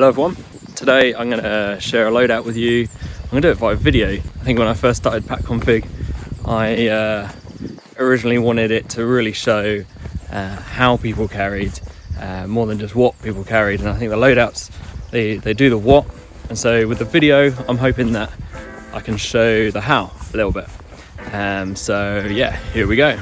Hello everyone, today I'm going to share a loadout with you. I'm going to do it via video. I think when I first started Pack Config, I originally wanted it to really show how people carried more than just what people carried, and I think the loadouts, they do the what, and so with the video I'm hoping that I can show the how a little bit. So yeah, here we go.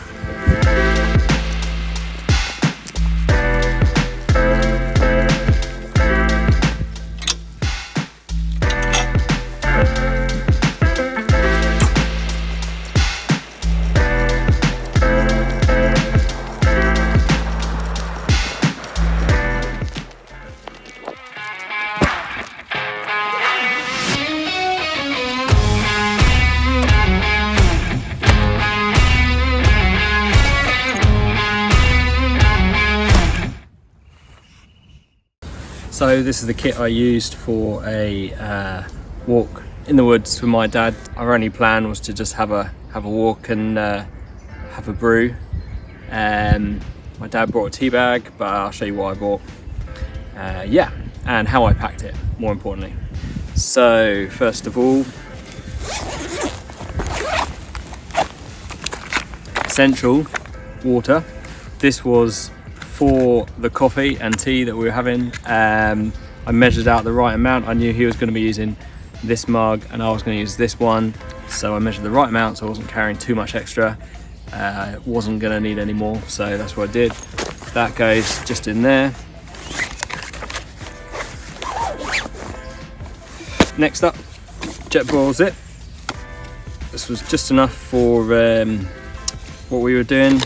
So this is the kit I used for a walk in the woods with my dad. Our only plan was to just have a walk and have a brew. My dad brought a tea bag, but I'll show you what I bought. Yeah, and how I packed it, more importantly. So first of all, essential water. This was for the coffee and tea that we were having. I measured out the right amount. I knew he was going to be using this mug and I was going to use this one, so I measured the right amount so I wasn't carrying too much extra. Wasn't going to need any more, so that's what I did. That goes just in there. Next up, jet boil zip. This was just enough for what we were doing.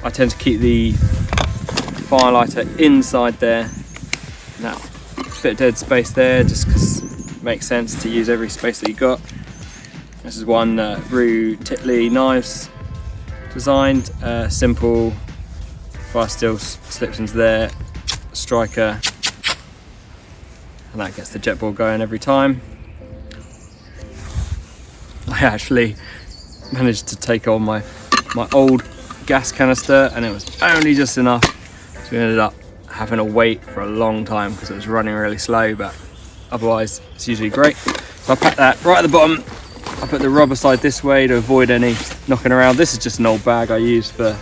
I tend to keep the fire lighter inside there. Now, a bit of dead space there, just because it makes sense to use every space that you got. This is one Rue Titley knives designed, simple. Fire steel slips into there, striker, and that gets the jet boil going every time. I actually managed to take on my old gas canister and it was only just enough, so we ended up having to wait for a long time because it was running really slow, but otherwise it's usually great. So I packed that right at the bottom. I put the rubber side this way to avoid any knocking around. This is just an old bag I use for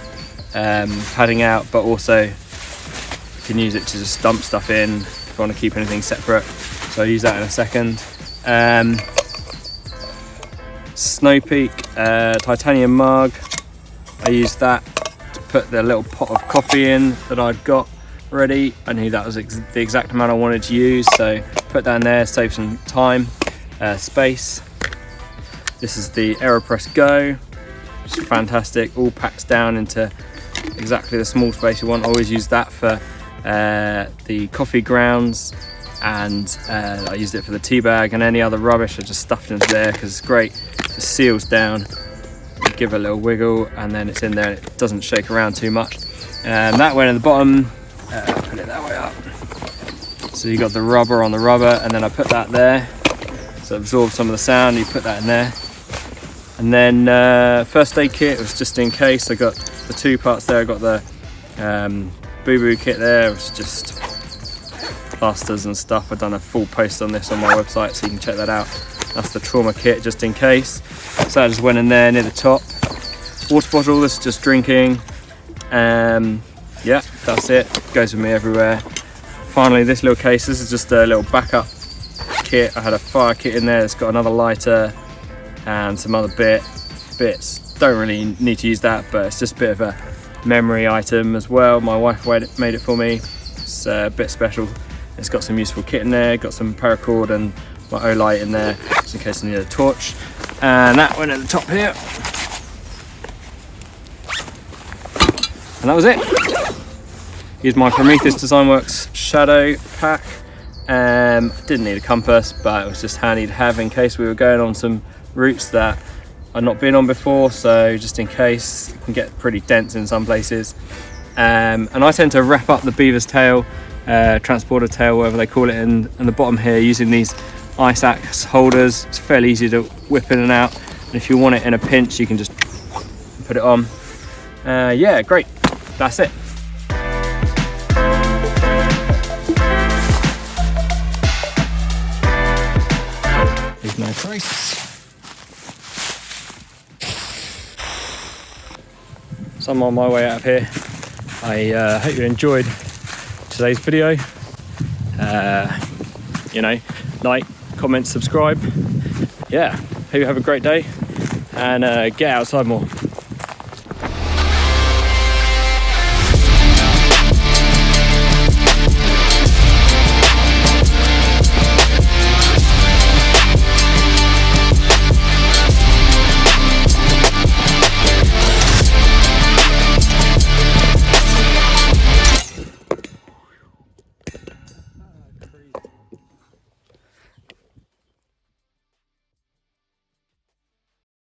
padding out, but also you can use it to just dump stuff in if you want to keep anything separate, so I'll use that in a second. Snow Peak titanium mug. I used that to put the little pot of coffee in that I'd got ready. I knew that was the exact amount I wanted to use, so put that in there, save some time, space. This is the AeroPress Go, which is fantastic, all packs down into exactly the small space you want. I always use that for the coffee grounds, and I used it for the tea bag, and any other rubbish I just stuffed into there because it's great. It just seals down. Give it a little wiggle and then it's in there and it doesn't shake around too much. And that went in the bottom, put it that way up. So you got the rubber on the rubber, and then I put that there so it absorbs some of the sound. You put that in there. And then first aid kit was just in case. I got the two parts there. I got the boo-boo kit there. It was just plasters and stuff. I've done a full post on this on my website, so you can check that out. That's the trauma kit just in case. So that just went in there near the top. Water bottle, this is just drinking. Yeah, that's it. Goes with me everywhere. Finally, this little case, this is just a little backup kit. I had a fire kit in there that's got another lighter and some other bits. Don't really need to use that, but it's just a bit of a memory item as well. My wife made it for me. It's a bit special. It's got some useful kit in there, got some paracord and my O-light in there, just in case I need a torch. And that went at the top here. And that was it. Used my Prometheus Design Works Shadow pack. Didn't need a compass, but it was just handy to have in case we were going on some routes that I'd not been on before, so just in case. It can get pretty dense in some places. And I tend to wrap up the beaver's tail, transporter tail, whatever they call it, in the bottom here using these ice axe holders. It's fairly easy to whip in and out, and if you want it in a pinch you can just put it on. Yeah, great, that's it. Christ. So I'm on my way out of here. I hope you enjoyed today's video. You know, like, comment, subscribe. Yeah, hope you have a great day and get outside more.